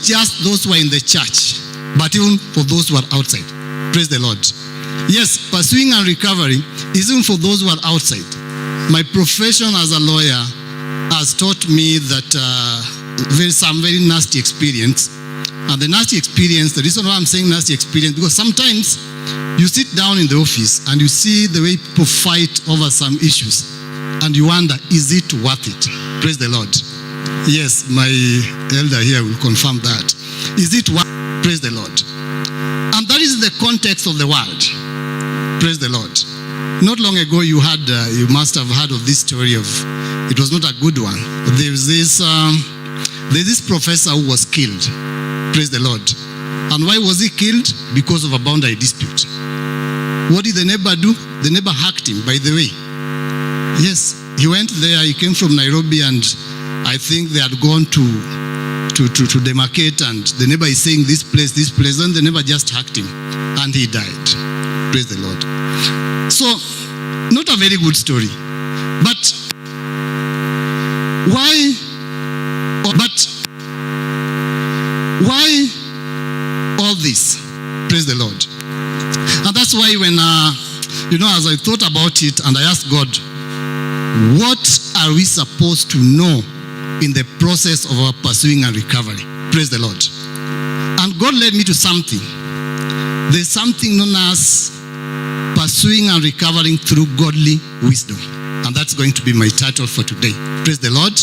just those who are in the church, but even for those who are outside. Praise the Lord. Yes, pursuing and recovery is even for those who are outside. My profession as a lawyer has taught me that there is some very nasty experience. And the nasty experience, the reason why I'm saying nasty experience, because sometimes you sit down in the office and you see the way people fight over some issues, and you wonder, is it worth it? Praise the Lord. Yes, my elder here will confirm that. Is it worth it? Praise the Lord. And that is the context of the world. Praise the Lord. Not long ago, you must have heard of this story of, it was not a good one. There's this professor who was killed. Praise the Lord. And why was he killed? Because of a boundary dispute. What did the neighbor do? The neighbor hacked him, by the way. Yes, he went there, he came from Nairobi, and I think they had gone to demarcate, and the neighbor is saying this place, and the neighbor just hacked him, and he died. Praise the Lord. So, not a very good story. But why all this? Praise the Lord. And that's why when, as I thought about it and I asked God, what are we supposed to know in the process of our pursuing and recovery? Praise the Lord. And God led me to something. There's something known as pursuing and recovering through godly wisdom. And that's going to be my title for today. Praise the Lord.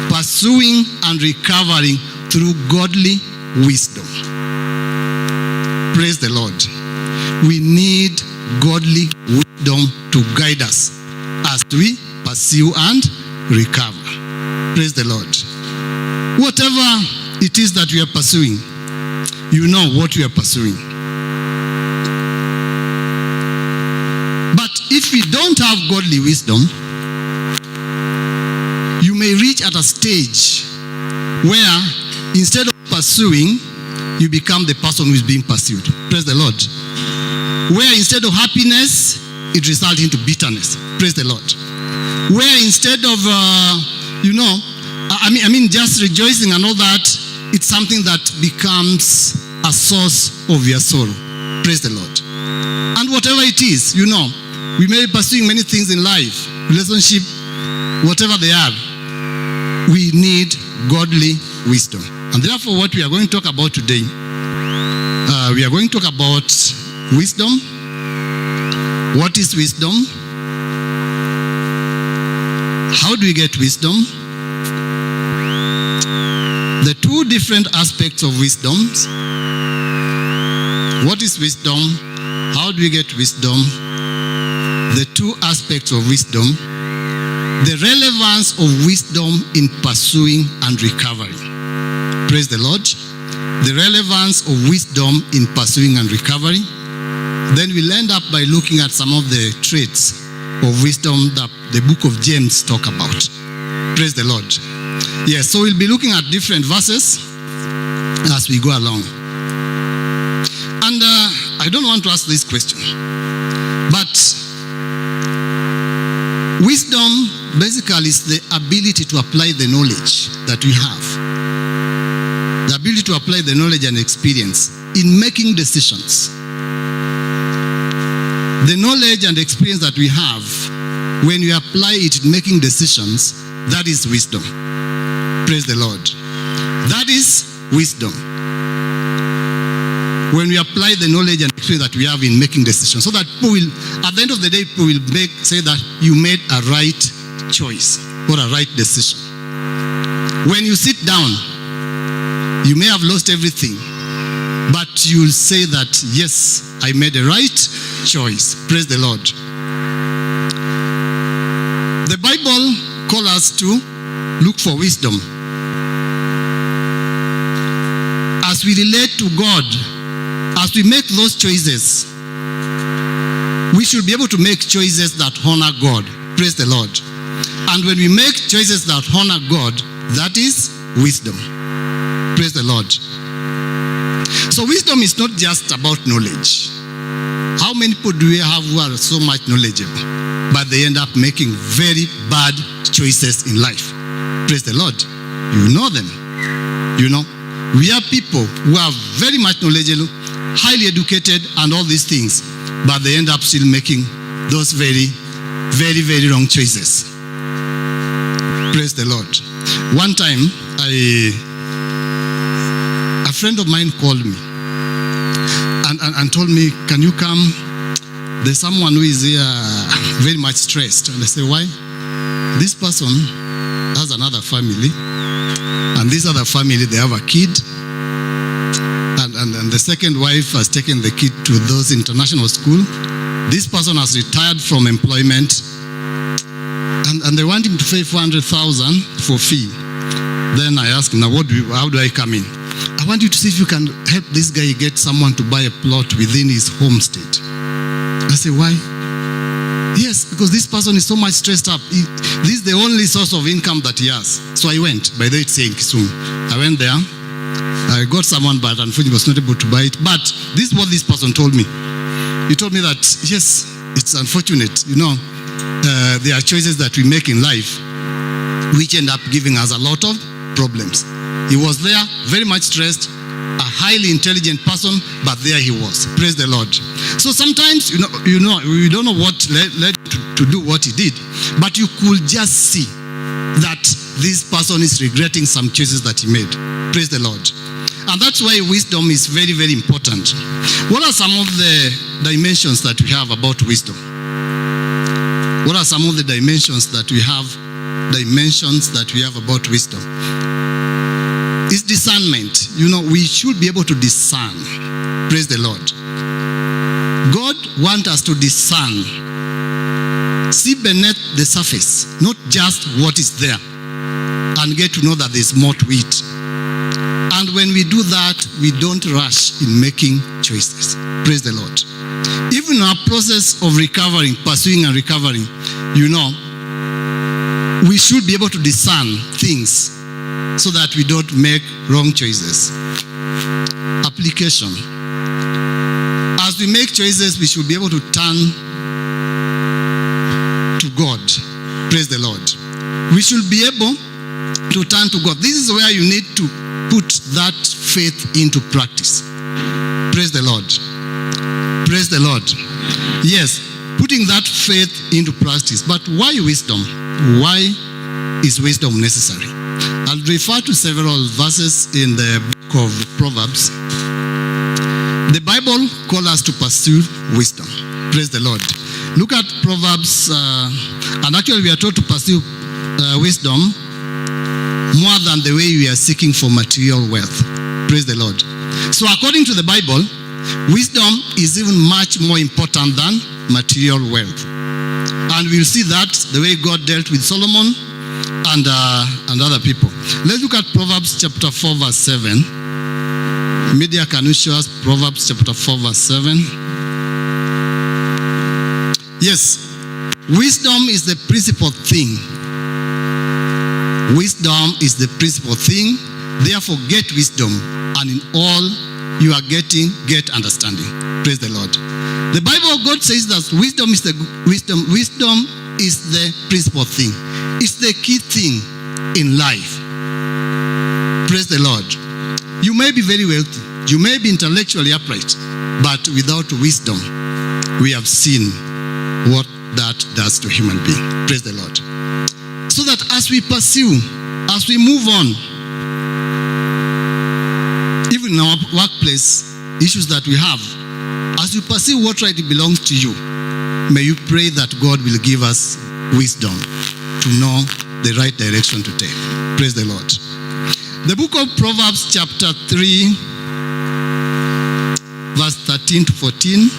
Pursuing and recovering through godly wisdom. Praise the Lord. We need godly wisdom to guide us as we pursue and recover. Praise the Lord. Whatever it is that we are pursuing, you know what we are pursuing. But if we don't have godly wisdom, you may reach at a stage where instead of pursuing, you become the person who is being pursued. Praise the Lord. Where instead of happiness, it results into bitterness. Praise the Lord. Where instead of, just rejoicing and all that, it's something that becomes a source of your sorrow. Praise the Lord. And whatever it is, we may be pursuing many things in life, relationship, whatever they are, we need godly wisdom. And therefore, what we are going to talk about today, we are going to talk about wisdom. What is wisdom? How do we get wisdom? The two different aspects of wisdom. What is wisdom? How do we get wisdom? The two aspects of wisdom. The relevance of wisdom in pursuing and recovering. Praise the Lord. The relevance of wisdom in pursuing and recovery. Then we'll end up by looking at some of the traits of wisdom that the book of James talk about. Praise the Lord. Yes, so we'll be looking at different verses as we go along. And I don't want to ask this question, but wisdom basically is the ability to apply the knowledge that we have. The ability to apply the knowledge and experience in making decisions. The knowledge and experience that we have, when we apply it in making decisions, that is wisdom. Praise the Lord. That is wisdom. When we apply the knowledge and experience that we have in making decisions, so that people will, at the end of the day, people will say that you made a right choice or a right decision. When you sit down, you may have lost everything, but you'll say that, yes, I made a right choice. Praise the Lord. The Bible calls us to look for wisdom. As we relate to God, as we make those choices, we should be able to make choices that honor God. Praise the Lord. And when we make choices that honor God, that is wisdom. Praise the Lord. So wisdom is not just about knowledge. How many people do we have who are so much knowledgeable, but they end up making very bad choices in life? Praise the Lord. You know them. We have people who are very much knowledgeable, highly educated, and all these things, but they end up still making those very, very, very wrong choices. Praise the Lord. One time, a friend of mine called me and told me, can you come? There's someone who is here very much stressed. And I say, why? This person has another family, and this other family, they have a kid, and the second wife has taken the kid to those international school. This person has retired from employment, and they want him to pay 400,000 for fee. Then I asked him, now how do I come in? I want you to see if you can help this guy get someone to buy a plot within his home state. I say, why? Yes, because this person is so much stressed up. This is the only source of income that he has. So I went. By the way, it's saying Kisumu. I went there. I got someone, but unfortunately was not able to buy it. But this is what this person told me. He told me that, yes, it's unfortunate. There are choices that we make in life which end up giving us a lot of problems. He was there, very much stressed, a highly intelligent person, but there he was. Praise the Lord. So sometimes, we don't know what led to do what he did, but you could just see that this person is regretting some choices that he made. Praise the Lord. And that's why wisdom is very, very important. What are some of the dimensions that we have about wisdom? What are some of the dimensions that we have about wisdom? It's discernment. We should be able to discern. Praise the Lord. God wants us to discern. See beneath the surface, not just what is there, and get to know that there's more to it. And when we do that, we don't rush in making choices. Praise the Lord. Even in our process of recovering, pursuing and recovering, we should be able to discern things so that we don't make wrong choices. Application. As we make choices, we should be able to turn to God. Praise the Lord. We should be able to turn to God. This is where you need to put that faith into practice. Praise the Lord. Praise the Lord. Yes, putting that faith into practice. But why wisdom? Why is wisdom necessary? I'll refer to several verses in the book of Proverbs. The Bible calls us to pursue wisdom. Praise the Lord. Look at Proverbs, and actually we are told to pursue wisdom more than the way we are seeking for material wealth. Praise the Lord. So according to the Bible, wisdom is even much more important than material wealth. And we'll see that the way God dealt with Solomon and other people. Let's look at Proverbs chapter 4 verse 7. Media, can you show us Proverbs chapter 4 verse 7? Yes, wisdom is the principal thing. Wisdom is the principal thing. Therefore, get wisdom, and in all you are getting, get understanding. Praise the Lord. The Bible of God says that wisdom is the principal thing. It's the key thing in life. Praise the Lord. You may be very wealthy, you may be intellectually upright, but without wisdom, we have seen what that does to human being. Praise the Lord. So that as we pursue, as we move on, even in our workplace, issues that we have, as you pursue what rightly belongs to you, may you pray that God will give us wisdom to know the right direction to take. Praise the Lord. The book of Proverbs chapter 3, verse 13 to 14.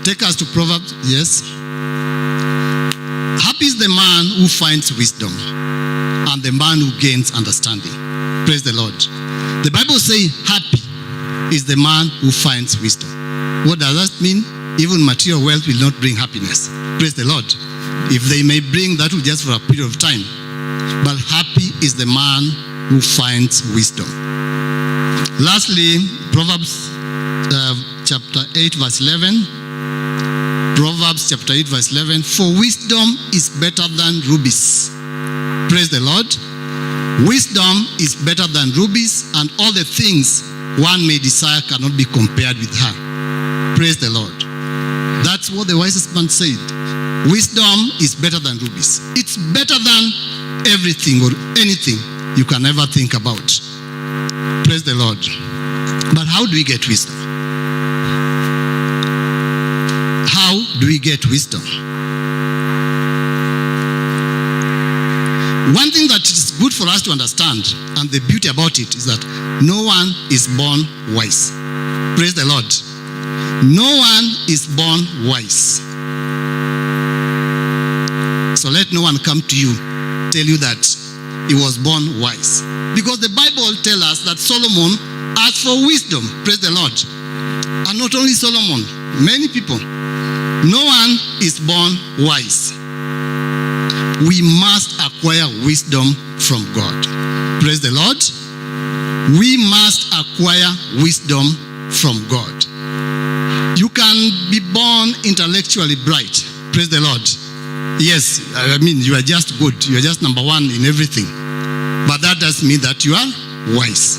Take us to Proverbs, yes. Happy is the man who finds wisdom and the man who gains understanding. Praise the Lord. The Bible says happy is the man who finds wisdom. What does that mean? Even material wealth will not bring happiness. Praise the Lord. If they may bring, that will just for a period of time. But happy is the man who finds wisdom. Lastly, Proverbs chapter 8 verse 11. Proverbs chapter 8 verse 11. For wisdom is better than rubies. Praise the Lord. Wisdom is better than rubies, and all the things one may desire cannot be compared with her. Praise the Lord. That's what the wisest man said. Wisdom is better than rubies. It's better than everything or anything you can ever think about. Praise the Lord. But how do we get wisdom? How do we get wisdom? One thing that is good for us to understand, and the beauty about it, is that no one is born wise. Praise the Lord. No one is born wise. So let no one come to you, tell you that he was born wise. Because the Bible tells us that Solomon asked for wisdom. Praise the Lord. And not only Solomon, many people. No one is born wise. We must acquire wisdom from God. Praise the Lord. We must acquire wisdom from God. You can be born intellectually bright. Praise the Lord. Yes, I mean, you are just good. You are just number one in everything. But that doesn't mean that you are wise.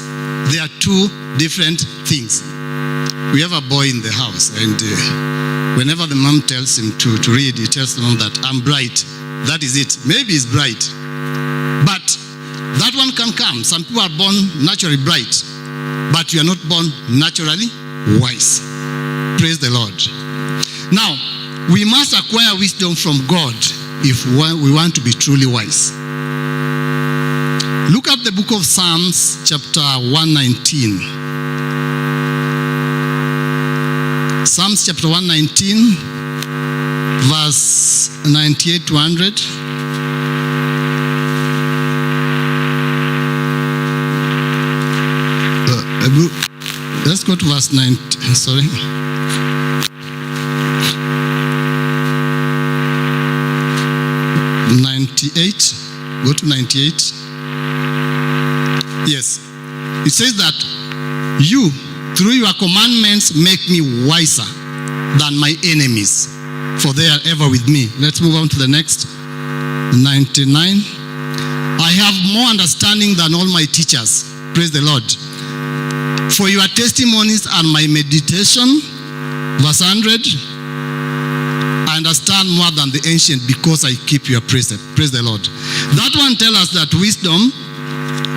There are two different things. We have a boy in the house, and whenever the mom tells him to read, he tells the mom that I'm bright. That is it. Maybe he's bright. But that one can come. Some people are born naturally bright, but you are not born naturally wise. Praise the Lord. Now, we must acquire wisdom from God if we want to be truly wise. Look at the book of Psalms, chapter 119. Psalms chapter 119, verse 98 to 100. Let's go to verse 9. Sorry. Go to 98. Yes. It says that you, through your commandments, make me wiser than my enemies, for they are ever with me. Let's move on to the next. 99. I have more understanding than all my teachers. Praise the Lord. For your testimonies and my meditation. Verse 100. I understand more than the ancient because I keep your precept. Praise the Lord. That one tells us that wisdom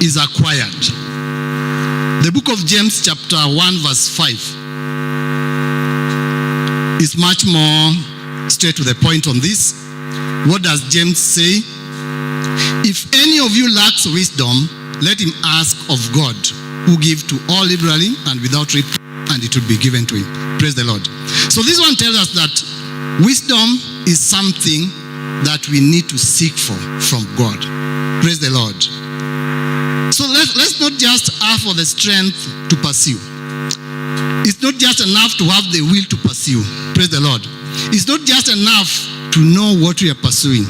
is acquired. The book of James chapter 1 verse 5 is much more straight to the point on this. What does James say? If any of you lacks wisdom, let him ask of God, who gives to all liberally and without reproach, and it will be given to him. Praise the Lord. So this one tells us that wisdom is something that we need to seek for from God. Praise the Lord. So let's not just ask for the strength to pursue. It's not just enough to have the will to pursue. Praise the Lord. It's not just enough to know what we are pursuing.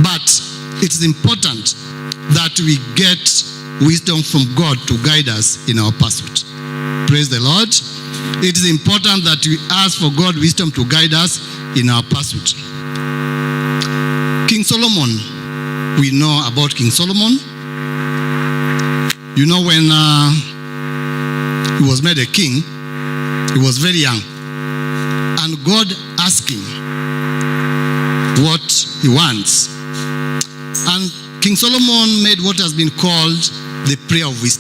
But it is important that we get wisdom from God to guide us in our pursuit. Praise the Lord. It is important that we ask for God wisdom to guide us in our pursuit. King Solomon, we know about King Solomon. You know, when he was made a king, he was very young. And God asked him what he wants. And King Solomon made what has been called the prayer of wisdom.